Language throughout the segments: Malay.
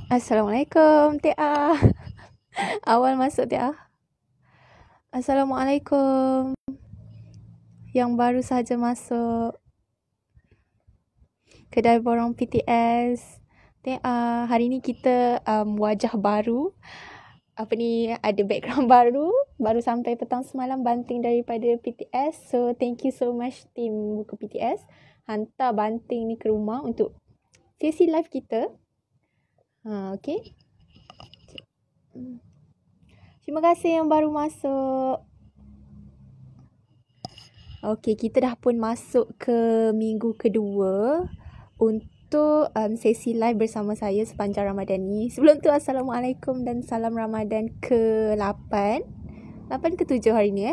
Assalamualaikum, Tia. Awal masuk, Tia. Assalamualaikum. Yang baru saja masuk. Kedai borong PTS. Tia, hari ni kita wajah baru. Ada background baru. Baru sampai petang semalam banting daripada PTS. So, thank you so much team buku PTS. Hantar banting ni ke rumah untuk sesi live kita. Okay. Terima kasih yang baru masuk. Okey, kita dah pun masuk ke minggu kedua untuk sesi live bersama saya sepanjang Ramadan ni. Sebelum tu, Assalamualaikum dan salam Ramadan ke-8. 8 ke-7 hari ni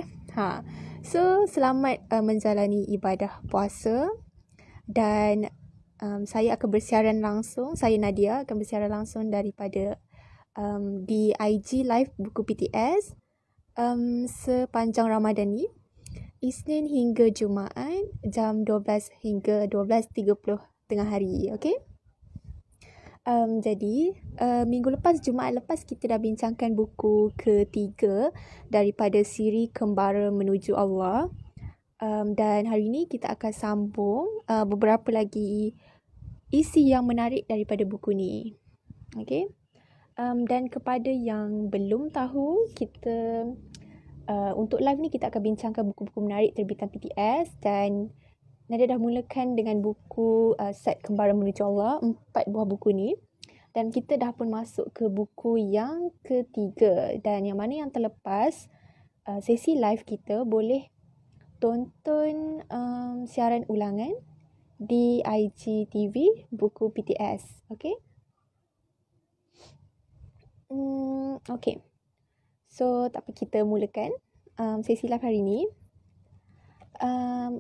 So, selamat menjalani ibadah puasa. Dan saya akan bersiaran langsung. Saya Nadia akan bersiaran langsung daripada di IG live buku PTS sepanjang Ramadan ni. Isnin hingga Jumaat jam 12 hingga 12.30 tengah hari. Okay? Jadi, minggu lepas, Jumaat lepas, kita dah bincangkan buku ketiga daripada siri Kembara Menuju Allah. Dan hari ini kita akan sambung beberapa lagi isi yang menarik daripada buku ni. Okay? Dan kepada yang belum tahu, kita untuk live ni kita akan bincangkan buku-buku menarik terbitan PTS. Dan Nadia dah mulakan dengan buku set Kembara Menuju Allah, 4 buah buku ni. Dan kita dah pun masuk ke buku yang ketiga. Dan yang mana yang terlepas, sesi live kita boleh tonton siaran ulangan di IGTV buku PTS. Okay? Okay. So, tak apa, kita mulakan sesi live hari ni.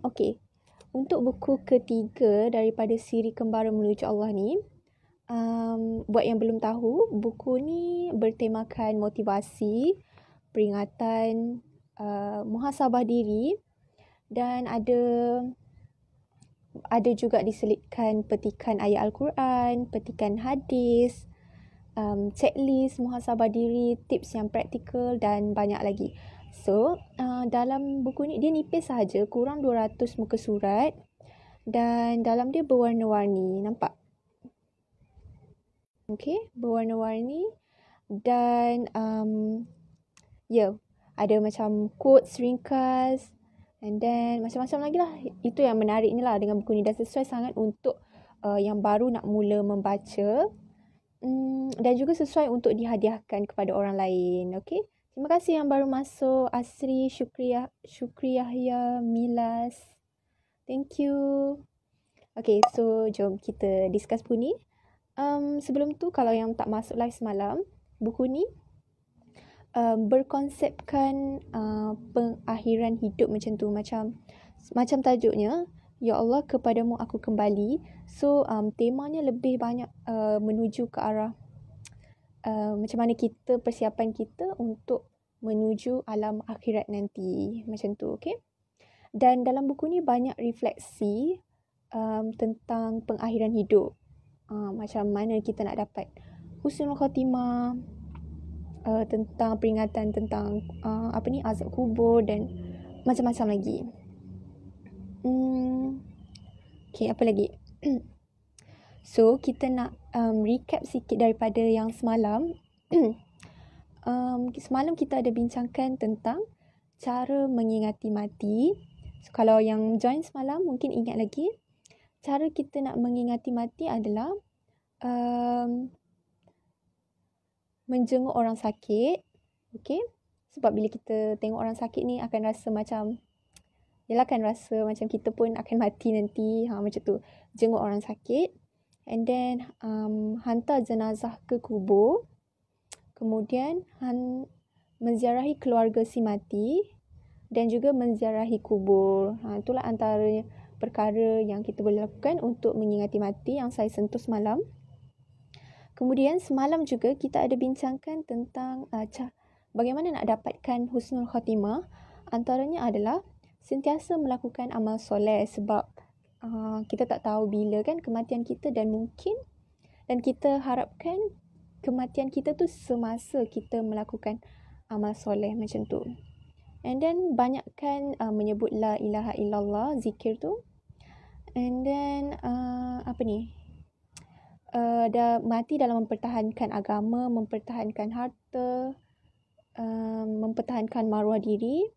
Okay. Untuk buku ketiga daripada siri Kembara Menuju Allah ni, buat yang belum tahu, buku ni bertemakan motivasi, peringatan, muhasabah diri, dan ada juga diselitkan petikan ayat Al-Quran, petikan hadis, checklist muhasabah diri, tips yang praktikal dan banyak lagi. So, dalam buku ni dia nipis sahaja, kurang 200 muka surat dan dalam dia berwarna-warni, nampak? Okay, berwarna-warni dan ada macam quotes ringkas and then macam-macam lagi lah. Itu yang menariknya lah dengan buku ni, dan sesuai sangat untuk yang baru nak mula membaca. Dan juga sesuai untuk dihadiahkan kepada orang lain. Okay. Terima kasih yang baru masuk. Asri, Syukriyahya, Milas. Thank you. Okay, so jom kita discuss buku ni. Sebelum tu, kalau yang tak masuk live semalam, buku ni berkonsepkan pengakhiran hidup macam tu. Macam tajuknya, Ya Allah, kepadamu aku kembali. So, temanya lebih banyak menuju ke arah macam mana kita, persiapan kita untuk menuju alam akhirat nanti. Macam tu, okay? Dan dalam buku ni banyak refleksi tentang pengakhiran hidup. Macam mana kita nak dapat husnul khatimah, tentang peringatan tentang azab kubur dan macam-macam lagi. Okay, apa lagi? So, kita nak recap sikit daripada yang semalam. Semalam kita ada bincangkan tentang cara mengingati mati. So, kalau yang join semalam mungkin ingat lagi. Cara kita nak mengingati mati adalah menjenguk orang sakit. Okay? Sebab bila kita tengok orang sakit ni akan rasa macam, rasa macam kita pun akan mati nanti. Macam tu. Jenguk orang sakit. And then hantar jenazah ke kubur. Kemudian menziarahi keluarga si mati. Dan juga menziarahi kubur. Itulah antara perkara yang kita boleh lakukan untuk mengingati mati yang saya sentuh semalam. Kemudian semalam juga kita ada bincangkan tentang bagaimana nak dapatkan husnul khatimah. Antaranya adalah sentiasa melakukan amal soleh, sebab kita tak tahu bila kan kematian kita, dan kita harapkan kematian kita tu semasa kita melakukan amal soleh macam tu. And then banyakkan menyebut la ilaha illallah, zikir tu. And then dah mati dalam mempertahankan agama, mempertahankan harta, mempertahankan maruah diri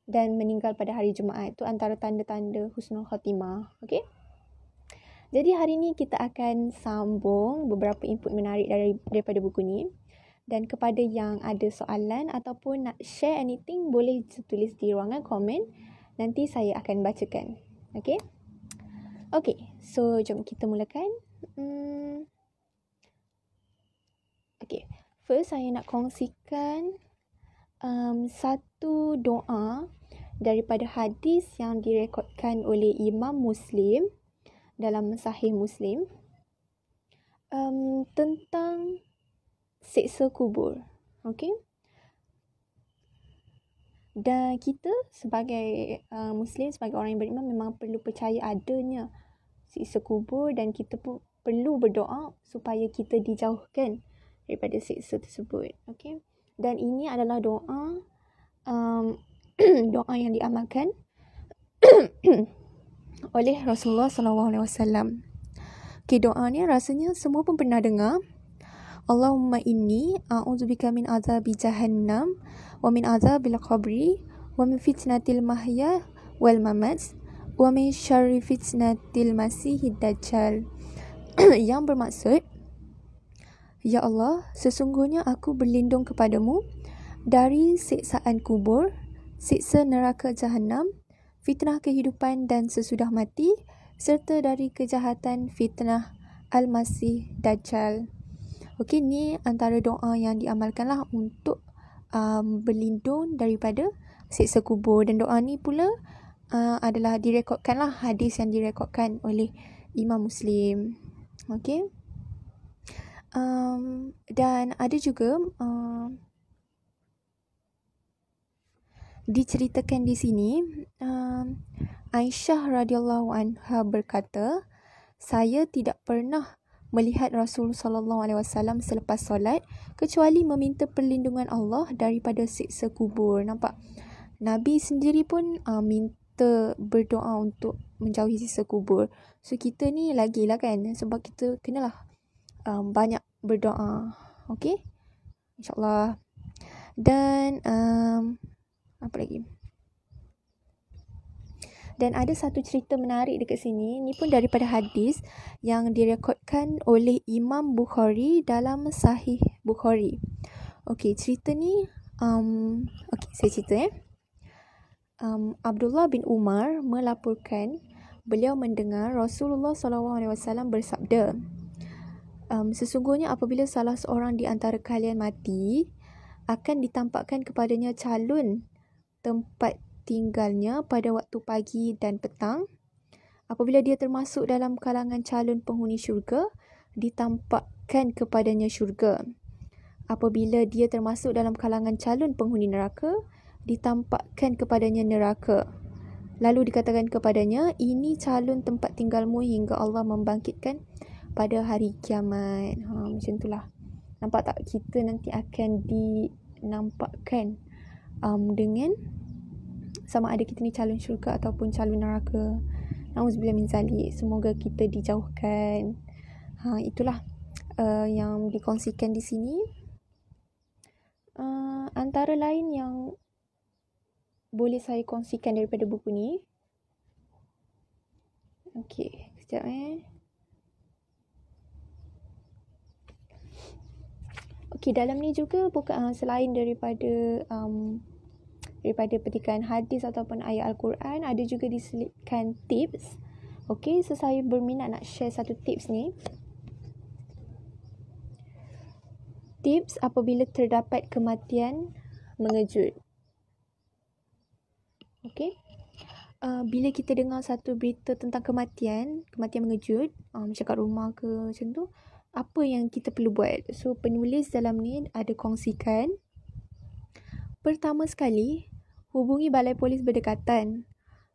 dan meninggal pada hari Jumaat. Itu antara tanda-tanda husnul khatimah. Okay? Jadi hari ni kita akan sambung beberapa input menarik daripada buku ni. Dan kepada yang ada soalan ataupun nak share anything, boleh tulis di ruangan komen. Nanti saya akan bacakan. Okay? Okay, so jom kita mulakan. Okay, first saya nak kongsikan satu doa daripada hadis yang direkodkan oleh Imam Muslim dalam Sahih Muslim tentang siksa kubur. Okay? Dan kita sebagai Muslim, sebagai orang yang beriman, memang perlu percaya adanya siksa kubur dan kita pun perlu berdoa supaya kita dijauhkan daripada siksa tersebut. Okay? Dan ini adalah doa doa yang diamalkan oleh Rasulullah SAW. Okay, doa ni rasanya semua pun pernah dengar. Allahumma inni a'udzubika min azabi jahannam wa min azabil qabri wa min fitnatil mahya wal mamat wa min syarri fitnatil masihid dajjal. Yang bermaksud, ya Allah, sesungguhnya aku berlindung kepadamu dari siksaan kubur, siksa neraka jahannam, fitnah kehidupan dan sesudah mati, serta dari kejahatan fitnah Al-Masih Dajjal. Okey, ni antara doa yang diamalkanlah untuk berlindung daripada siksa kubur. Dan doa ni pula adalah direkodkanlah, hadis yang direkodkan oleh Imam Muslim. Okey. Dan ada juga diceritakan di sini, Aisyah radhiyallahu anha berkata, saya tidak pernah melihat Rasul SAW selepas solat kecuali meminta perlindungan Allah daripada siksa kubur. Nampak? Nabi sendiri pun minta berdoa untuk menjauhi siksa kubur. So kita ni lagilah kan, sebab kita kenalah banyak berdoa. Okay? InsyaAllah. Dan apa lagi? Dan ada satu cerita menarik dekat sini. Ni pun daripada hadis yang direkodkan oleh Imam Bukhari dalam Sahih Bukhari. Okey, cerita ni okey, saya cerita Abdullah bin Umar melaporkan beliau mendengar Rasulullah SAW bersabda, sesungguhnya apabila salah seorang di antara kalian mati, akan ditampakkan kepadanya calon tempat tinggalnya pada waktu pagi dan petang. Apabila dia termasuk dalam kalangan calon penghuni syurga, ditampakkan kepadanya syurga. Apabila dia termasuk dalam kalangan calon penghuni neraka, ditampakkan kepadanya neraka. Lalu dikatakan kepadanya, ini calon tempat tinggalmu hingga Allah membangkitkan pada hari kiamat. Macam itulah. Nampak tak? Kita nanti akan dinampakkan dengan sama ada kita ni calon syurga ataupun calon neraka. Nauzubillah min zalik. Semoga kita dijauhkan. Itulah yang dikongsikan di sini. Antara lain yang boleh saya kongsikan daripada buku ni. Okey, sekejap Okey, dalam ni juga bukan selain daripada petikan hadis ataupun ayat Al-Quran, ada juga diselipkan tips. Okey, so saya berminat nak share satu tips ni. Tips apabila terdapat kematian mengejut. Okey. Bila kita dengar satu berita tentang kematian mengejut, macam kat rumah ke macam tu, apa yang kita perlu buat? So, penulis dalam ni ada kongsikan. Pertama sekali, hubungi balai polis berdekatan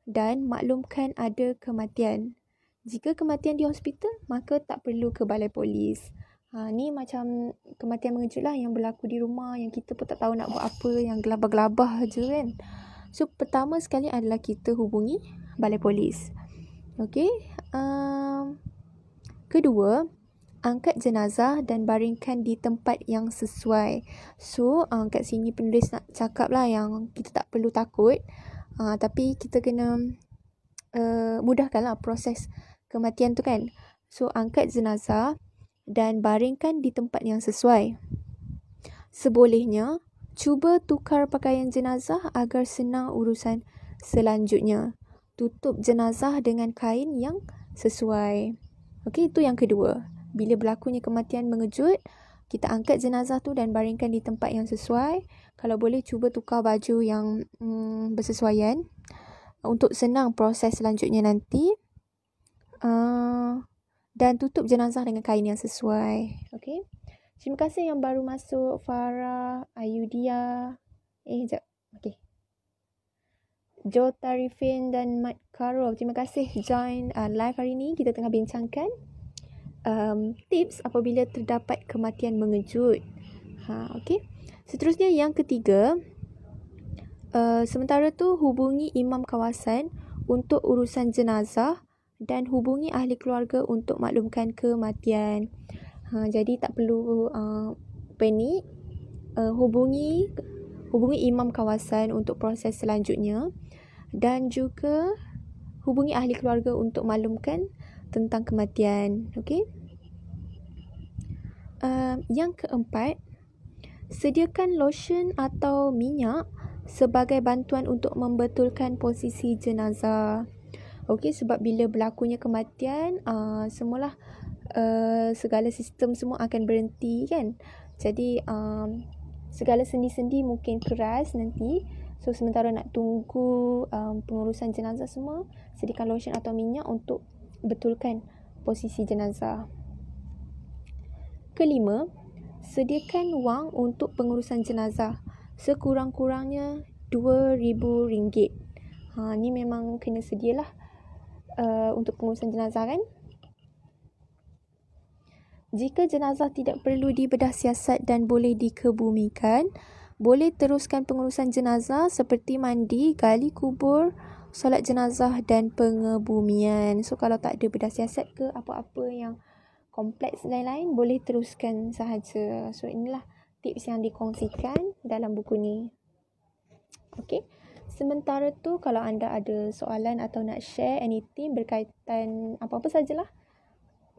dan maklumkan ada kematian. Jika kematian di hospital, maka tak perlu ke balai polis. Ni macam kematian mengejut lah yang berlaku di rumah, yang kita pun tak tahu nak buat apa, yang gelabah-gelabah je kan. So, pertama sekali adalah kita hubungi balai polis. Okey. Kedua, angkat jenazah dan baringkan di tempat yang sesuai. So, kat sini penulis nak cakap lah yang kita tak perlu takut. Tapi kita kena mudahkanlah proses kematian tu kan. So, angkat jenazah dan baringkan di tempat yang sesuai. Sebolehnya, cuba tukar pakaian jenazah agar senang urusan selanjutnya. Tutup jenazah dengan kain yang sesuai. Okey, itu yang kedua. Bila berlakunya kematian mengejut, kita angkat jenazah tu dan baringkan di tempat yang sesuai. Kalau boleh, cuba tukar baju yang bersesuaian untuk senang proses selanjutnya nanti. Dan tutup jenazah dengan kain yang sesuai. Okey. Terima kasih yang baru masuk, Farah, Ayudia. Sekejap. Okey. Jo Tarifin dan Mat Karol. Terima kasih join live hari ni. Kita tengah bincangkan tips apabila terdapat kematian mengejut. Okey. Seterusnya yang ketiga. Sementara tu hubungi imam kawasan untuk urusan jenazah dan hubungi ahli keluarga untuk maklumkan kematian. Jadi tak perlu panik. Hubungi imam kawasan untuk proses selanjutnya dan juga hubungi ahli keluarga untuk maklumkan tentang kematian. Okey. Yang keempat, sediakan lotion atau minyak sebagai bantuan untuk membetulkan posisi jenazah. Okey, sebab bila berlakunya kematian, semualah segala sistem semua akan berhenti kan. Jadi segala sendi-sendi mungkin keras nanti. So sementara nak tunggu pengurusan jenazah semua, sediakan lotion atau minyak untuk betulkan posisi jenazah. Kelima, sediakan wang untuk pengurusan jenazah. Sekurang-kurangnya RM2,000. Ni memang kena sedialah untuk pengurusan jenazah kan. Jika jenazah tidak perlu dibedah siasat dan boleh dikebumikan, boleh teruskan pengurusan jenazah seperti mandi, gali kubur, solat jenazah dan pengebumian. So kalau tak ada bedah siasat ke apa-apa yang kompleks lain-lain, boleh teruskan sahaja. So inilah tips yang dikongsikan dalam buku ni. Okey. Sementara tu kalau anda ada soalan atau nak share anything berkaitan apa-apa sajalah,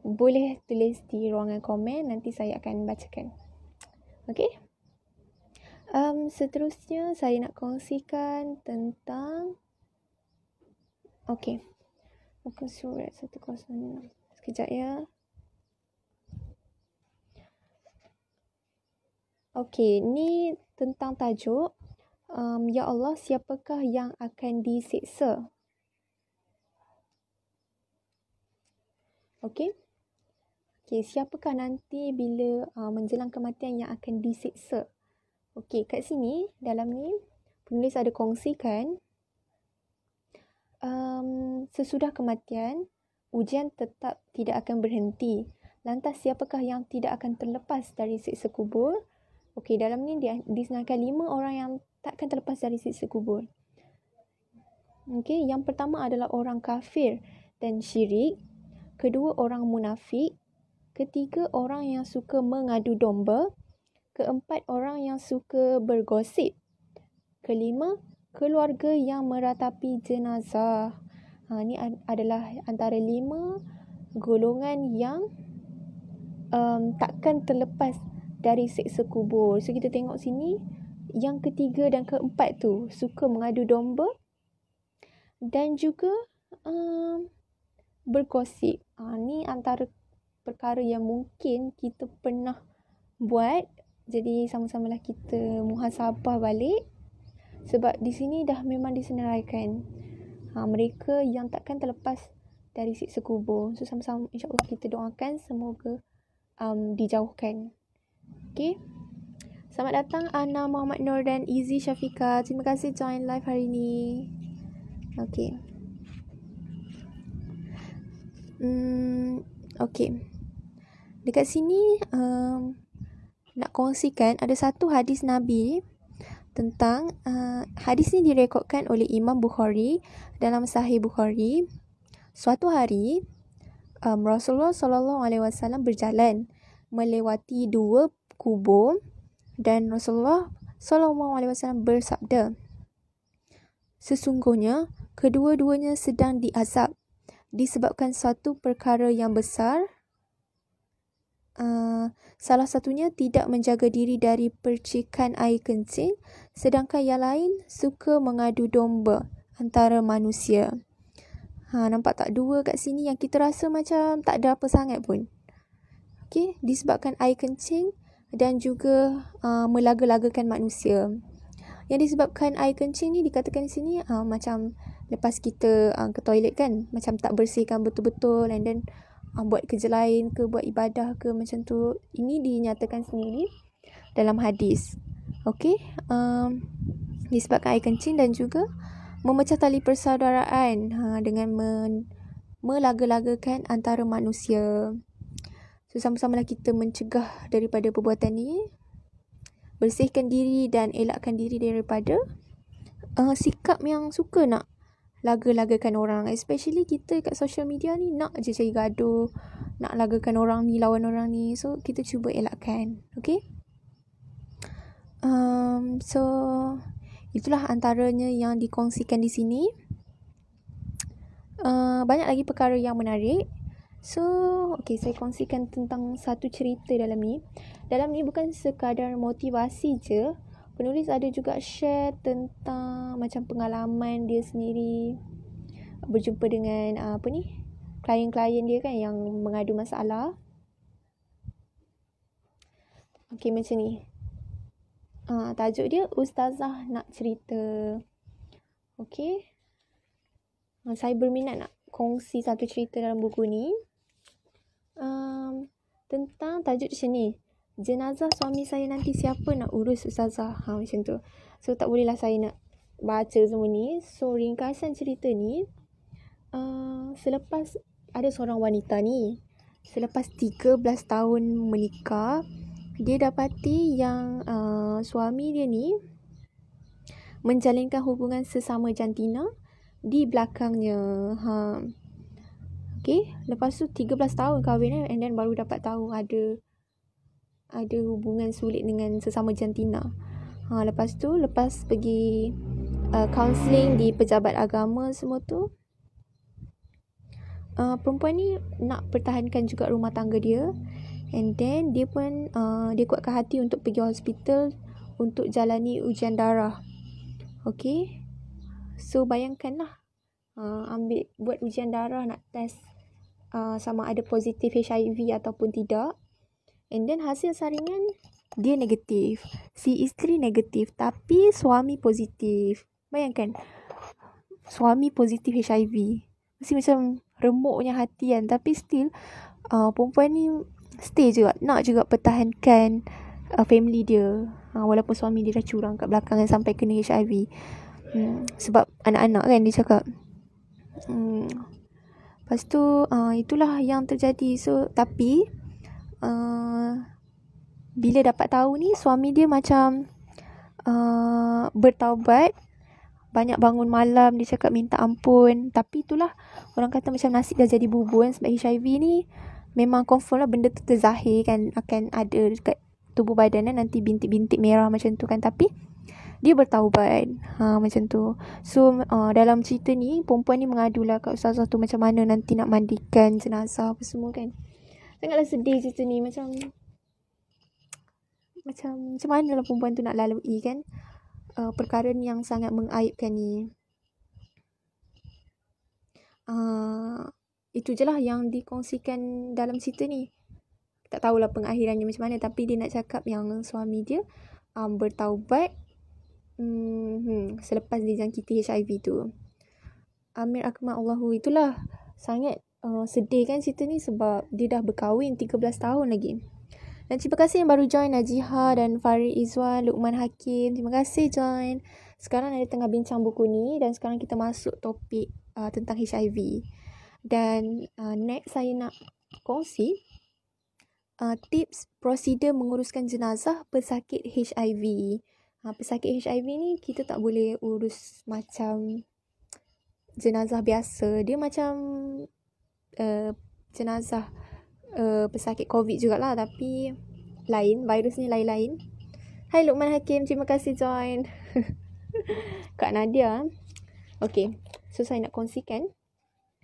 boleh tulis di ruangan komen, nanti saya akan bacakan. Okey. Seterusnya saya nak kongsikan tentang muka surat 106. Sekejap ya. Okey, ni tentang tajuk Ya Allah, siapakah yang akan disiksa? Okey. Siapakah nanti bila menjelang kematian yang akan disiksa? Okey, kat sini dalam ni penulis ada kongsikan sesudah kematian ujian tetap tidak akan berhenti. Lantas siapakah yang tidak akan terlepas dari siksa kubur? Okey, dalam ni disenaraikan 5 orang yang tak akan terlepas dari siksa kubur. Okey, yang pertama adalah orang kafir dan syirik. Kedua, orang munafik. Ketiga, orang yang suka mengadu domba. Keempat, orang yang suka bergosip. Kelima, keluarga yang meratapi jenazah. Ini adalah antara 5 golongan yang takkan terlepas dari siksa kubur. So kita tengok sini, yang ketiga dan keempat tu suka mengadu domba dan juga bergosip. Ni antara perkara yang mungkin kita pernah buat. Jadi sama-samalah kita muhasabah balik. Sebab di sini dah memang disenaraikan mereka yang takkan terlepas dari siksa kubur. So sama-sama insya-Allah kita doakan semoga dijauhkan. Okey. Selamat datang Ana, Muhammad Nur dan Izzy Syafika. Terima kasih join live hari ni. Okey. Okey. Dekat sini nak kongsikan ada satu hadis Nabi tentang hadis ni direkodkan oleh Imam Bukhari dalam Sahih Bukhari. Suatu hari Rasulullah SAW berjalan melewati 2 kubur dan Rasulullah SAW bersabda, sesungguhnya kedua-duanya sedang diazab disebabkan suatu perkara yang besar. Salah satunya tidak menjaga diri dari percikan air kencing, sedangkan yang lain suka mengadu domba antara manusia. Nampak tak dua kat sini yang kita rasa macam tak ada apa sangat pun. Okey, disebabkan air kencing dan juga melaga-lagakan manusia. Yang disebabkan air kencing ni dikatakan di sini macam lepas kita ke toilet kan, macam tak bersihkan betul-betul and then buat kerja lain ke, buat ibadah ke macam tu. Ini dinyatakan sendiri dalam hadis. Okey, disebabkan air kencing dan juga memecah tali persaudaraan dengan melaga-lagakan antara manusia. So, sama-samalah kita mencegah daripada perbuatan ni, bersihkan diri dan elakkan diri daripada sikap yang suka nak laga-lagakan orang. Especially kita kat social media ni nak je cari gaduh, nak lagakan orang ni lawan orang ni. So kita cuba elakkan. Okay, so itulah antaranya yang dikongsikan di sini. Banyak lagi perkara yang menarik. So okay, saya kongsikan tentang satu cerita dalam ni. Dalam ni bukan sekadar motivasi je, penulis ada juga share tentang macam pengalaman dia sendiri berjumpa dengan klien-klien dia kan yang mengadu masalah. Okey, macam ni. Tajuk dia Ustazah Nak Cerita. Okey. Saya berminat nak kongsi satu cerita dalam buku ni. Tentang tajuk macam ni. Jenazah suami saya nanti siapa nak urus Ustazah? Macam tu. So tak bolehlah saya nak baca semua ni. So ringkasan cerita ni, selepas ada seorang wanita ni, selepas 13 tahun menikah, dia dapati yang suami dia ni menjalinkan hubungan sesama jantina di belakangnya. Okay, lepas tu 13 tahun kahwin and then baru dapat tahu ada hubungan sulit dengan sesama jantina. Lepas tu, lepas pergi counselling di pejabat agama semua tu, perempuan ni nak pertahankan juga rumah tangga dia, and then dia pun dia kuatkan hati untuk pergi hospital untuk jalani ujian darah. Okay, so bayangkanlah buat ujian darah nak test sama ada positif HIV ataupun tidak. And then hasil saringan dia negatif. Si isteri negatif tapi suami positif. Bayangkan, suami positif HIV. Mesti macam remuknya hati kan. Tapi still perempuan ni stay juga, nak juga pertahankan family dia. Walaupun suami dia dah curang kat belakang kan sampai kena HIV. Sebab anak-anak kan dia cakap. Lepas tu itulah yang terjadi. So tapi bila dapat tahu ni, suami dia macam bertaubat, banyak bangun malam, dia cakap minta ampun. Tapi itulah, orang kata macam nasib dah jadi bubur kan. Sebab HIV ni memang confirm lah benda tu terzahir kan, akan ada dekat tubuh badan kan, nanti bintik-bintik merah macam tu kan. Tapi dia bertaubat macam tu. So dalam cerita ni, perempuan ni mengadulah kat ustazah tu macam mana nanti nak mandikan jenazah apa semua kan. Sangatlah sedih cerita ni. Macam mana lah perempuan tu nak lalui kan perkara ni yang sangat mengaibkan ni. Itu je lah yang dikongsikan dalam cerita ni. Tak tahulah pengakhirannya macam mana, tapi dia nak cakap yang suami dia bertaubat selepas dijangkiti HIV tu. Amir Akmal Allahu, itulah sangat sedih kan cerita ni sebab dia dah berkahwin 13 tahun lagi. Dan terima kasih yang baru join, Najiha dan Farid Izwan, Luqman Hakim. Terima kasih join. Sekarang ada tengah bincang buku ni dan sekarang kita masuk topik tentang HIV. Dan next saya nak kongsi tips prosedur menguruskan jenazah pesakit HIV. Pesakit HIV ni kita tak boleh urus macam jenazah biasa. Dia macam jenazah pesakit COVID jugalah, tapi lain, virus ni lain-lain. Hai Luqman Hakim, terima kasih join. Kak Nadia. Okay, so saya nak kongsikan.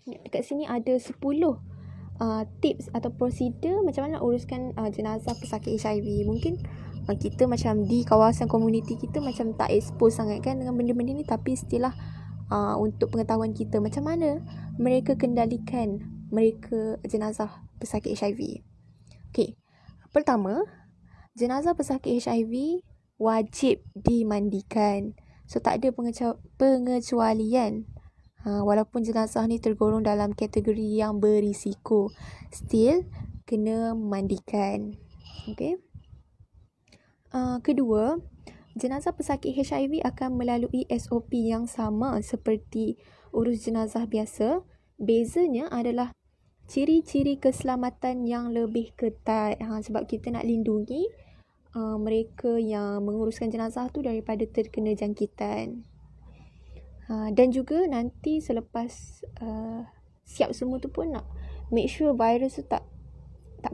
Dekat sini ada 10 tips atau prosedur macam mana nak uruskan jenazah pesakit HIV. Mungkin kita macam di kawasan komuniti kita macam tak expose sangat kan dengan benda-benda ni, tapi still lah untuk pengetahuan kita macam mana mereka kendalikan mereka jenazah pesakit HIV. Okay, pertama, jenazah pesakit HIV wajib dimandikan. So tak ada pengecualian. Walaupun jenazah ni tergolong dalam kategori yang berisiko, still kena mandikan. Okay. Kedua, jenazah pesakit HIV akan melalui SOP yang sama seperti urus jenazah biasa. Bezanya adalah ciri-ciri keselamatan yang lebih ketat. Sebab kita nak lindungi mereka yang menguruskan jenazah tu daripada terkena jangkitan. Dan juga nanti selepas siap semua tu pun nak make sure virus tu tak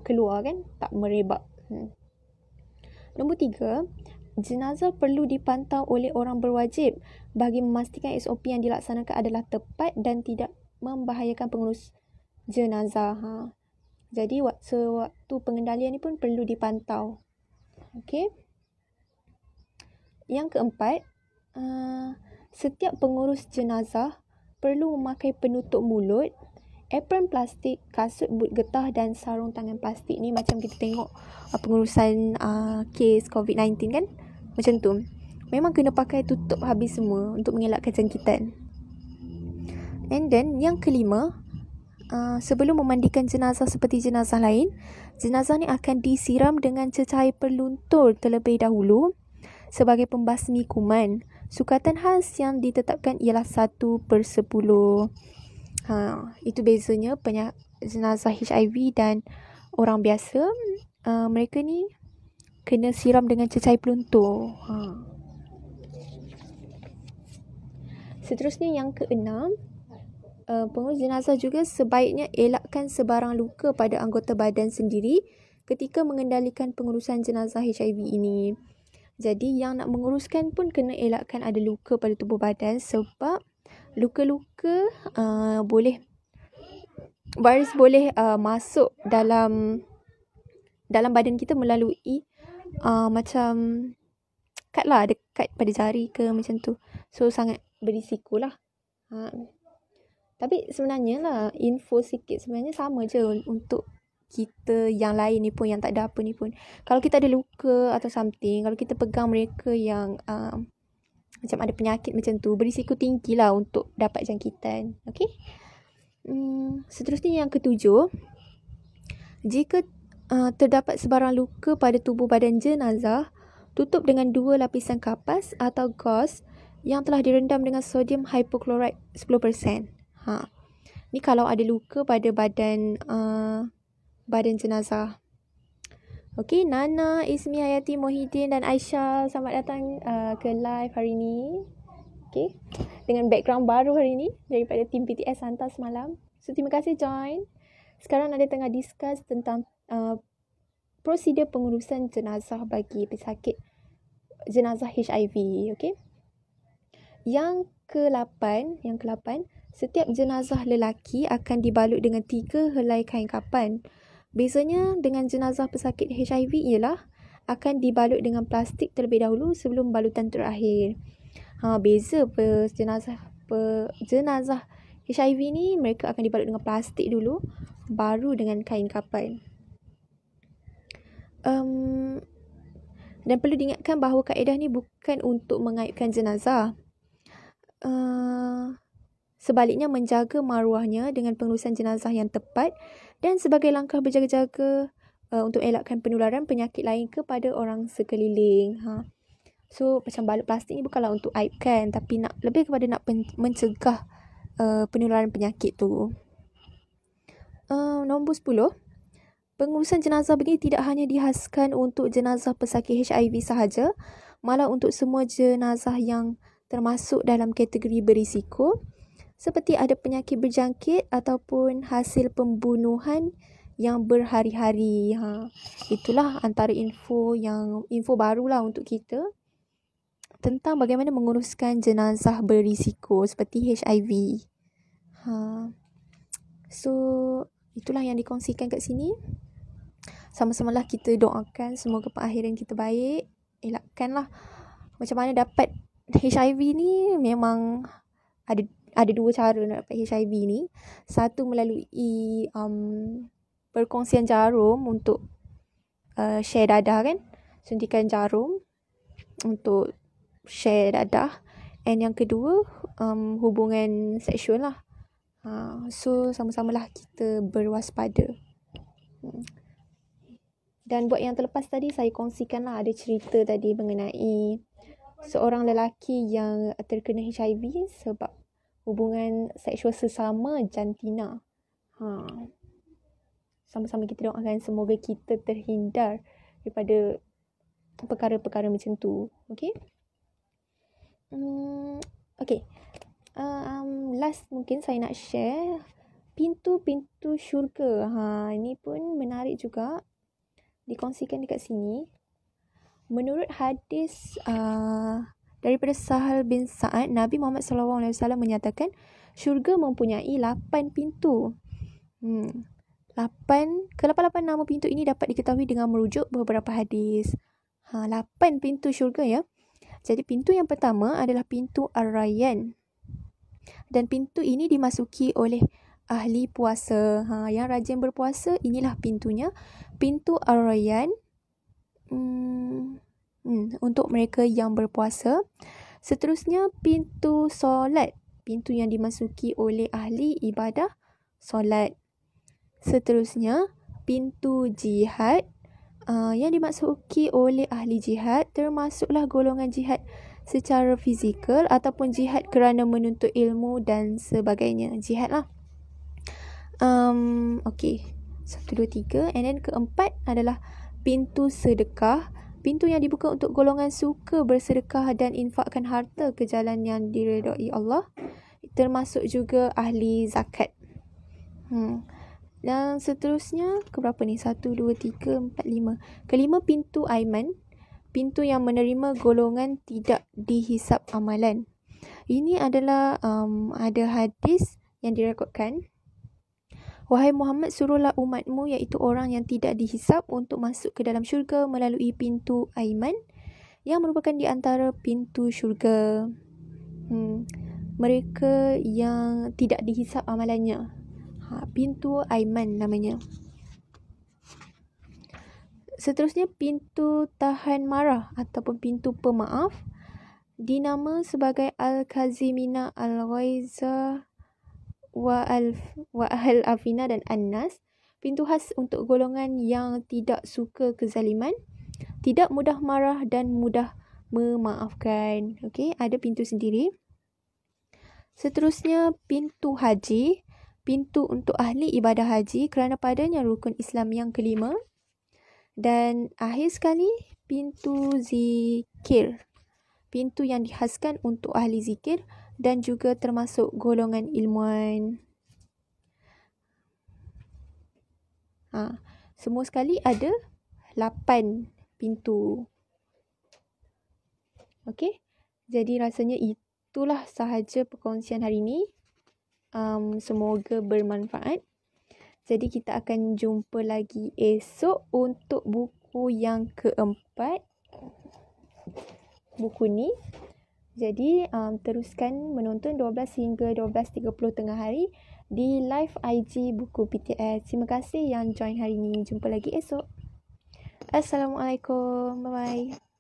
keluar kan, tak merebak. Nombor 3, jenazah perlu dipantau oleh orang berwajib bagi memastikan SOP yang dilaksanakan adalah tepat dan tidak membahayakan pengurus jenazah. Jadi waktu pengendalian ni pun perlu dipantau. Okey. Yang keempat, setiap pengurus jenazah perlu memakai penutup mulut, apron plastik, kasut boot getah dan sarung tangan plastik. Ni macam kita tengok pengurusan kes COVID-19 kan? Macam tu. Memang kena pakai tutup habis semua untuk mengelakkan jangkitan. And then yang kelima, sebelum memandikan jenazah seperti jenazah lain, jenazah ni akan disiram dengan cecair peluntur terlebih dahulu sebagai pembasmi kuman. Sukatan khas yang ditetapkan ialah 1/10. Itu bezanya jenazah HIV dan orang biasa. Mereka ni kena siram dengan cecair peluntur. Seterusnya yang keenam, pengurus jenazah juga sebaiknya elakkan sebarang luka pada anggota badan sendiri ketika mengendalikan pengurusan jenazah HIV ini. Jadi yang nak menguruskan pun kena elakkan ada luka pada tubuh badan, sebab luka-luka virus boleh masuk dalam badan kita melalui macam cut lah, dekat pada jari ke macam tu. So sangat berisiko lah. Tapi sebenarnya lah, info sikit, sebenarnya sama je untuk kita yang lain ni pun, yang tak ada apa ni pun. Kalau kita ada luka atau something, kalau kita pegang mereka yang macam ada penyakit macam tu, berisiko tinggi lah untuk dapat jangkitan. Okay. Seterusnya yang ketujuh, jika terdapat sebarang luka pada tubuh badan jenazah, tutup dengan 2 lapisan kapas atau gauze yang telah direndam dengan sodium hypochlorite 10%. Ni kalau ada luka pada badan jenazah. Okey, Nana, Ismi, Hayati, Mohidin dan Aisyah, selamat datang ke live hari ni. Okey, dengan background baru hari ni daripada tim PTS hantar semalam. So terima kasih join. Sekarang ada tengah discuss tentang prosedur pengurusan jenazah bagi pesakit jenazah HIV. Okey. Yang ke-8, setiap jenazah lelaki akan dibalut dengan 3 helai kain kapan. Bezanya dengan jenazah pesakit HIV ialah akan dibalut dengan plastik terlebih dahulu sebelum balutan terakhir. Beza jenazah HIV ni, mereka akan dibalut dengan plastik dulu, baru dengan kain kapan. Dan perlu diingatkan bahawa kaedah ni bukan untuk mengaibkan jenazah. Sebaliknya menjaga maruahnya dengan pengurusan jenazah yang tepat dan sebagai langkah berjaga-jaga untuk elakkan penularan penyakit lain kepada orang sekeliling. So macam balut plastik ni bukanlah untuk aibkan, tapi lebih kepada nak mencegah penularan penyakit tu. Nombor 10, Pengurusan jenazah begini tidak hanya dihaskan untuk jenazah pesakit HIV sahaja, malah untuk semua jenazah yang termasuk dalam kategori berisiko seperti ada penyakit berjangkit ataupun hasil pembunuhan yang berhari-hari. Itulah antara info barulah untuk kita tentang bagaimana menguruskan jenazah berisiko seperti HIV. So, itulah yang dikongsikan kat sini. Sama-samalah kita doakan semoga perakhiran kita baik. Elakkanlah macam mana dapat HIV ni. Memang ada dua cara nak dapat HIV ni. Satu melalui perkongsian jarum untuk share dadah kan. Suntikan jarum untuk share dadah. And yang kedua hubungan seksual lah. So sama-samalah kita berwaspada. Dan buat yang terlepas tadi saya kongsikan lah, ada cerita tadi mengenai seorang lelaki yang terkena HIV sebab hubungan seksual sesama jantina. Sama-sama kita doakan semoga kita terhindar daripada perkara-perkara macam tu. Okay? Okay. Last mungkin saya nak share pintu-pintu syurga. Ini pun menarik juga. Dikongsikan dekat sini. Menurut hadis daripada Sahal bin Sa'ad, Nabi Muhammad SAW menyatakan syurga mempunyai 8 pintu. 8 nama pintu ini dapat diketahui dengan merujuk beberapa hadis. 8 pintu syurga ya. Jadi pintu yang pertama adalah pintu Ar-Rayyan. Dan pintu ini dimasuki oleh ahli puasa. Yang rajin berpuasa, inilah pintunya. Pintu Ar-Rayyan untuk mereka yang berpuasa. Seterusnya pintu solat. Pintu yang dimasuki oleh ahli ibadah solat. Seterusnya pintu jihad. Yang dimasuki oleh ahli jihad termasuklah golongan jihad secara fizikal ataupun jihad kerana menuntut ilmu dan sebagainya. Jihad lah. Okay. 1, 2, 3. And then keempat adalah pintu sedekah. Pintu yang dibuka untuk golongan suka bersedekah dan infakkan harta ke jalan yang diredai Allah. Termasuk juga ahli zakat. Dan seterusnya, keberapa ni? 1, 2, 3, 4, 5. Kelima, pintu Aiman. Pintu yang menerima golongan tidak dihisap amalan. Ini adalah ada hadis yang direkodkan. Wahai Muhammad, suruhlah umatmu iaitu orang yang tidak dihisap untuk masuk ke dalam syurga melalui pintu Aiman yang merupakan di antara pintu syurga. Mereka yang tidak dihisap amalannya. Pintu Aiman namanya. Seterusnya pintu tahan marah ataupun pintu pemaaf dinama sebagai Al-Kazimina, Al-Ghaiza wa Al-Afina dan An-Nas. Pintu khas untuk golongan yang tidak suka kezaliman, tidak mudah marah dan mudah memaafkan. Okey, ada pintu sendiri. Seterusnya pintu haji. Pintu untuk ahli ibadah haji kerana padanya rukun Islam yang kelima. Dan akhir sekali, pintu zikir. Pintu yang dihaskan untuk ahli zikir dan juga termasuk golongan ilmuwan. Semua sekali ada 8 pintu. Okey. Jadi rasanya itulah sahaja perkongsian hari ini. Semoga bermanfaat. Jadi kita akan jumpa lagi esok untuk buku yang keempat. Buku ni. Jadi teruskan menonton 12 hingga 12.30 tengah hari di live IG Buku PTS. Terima kasih yang join hari ini. Jumpa lagi esok. Assalamualaikum. Bye-bye.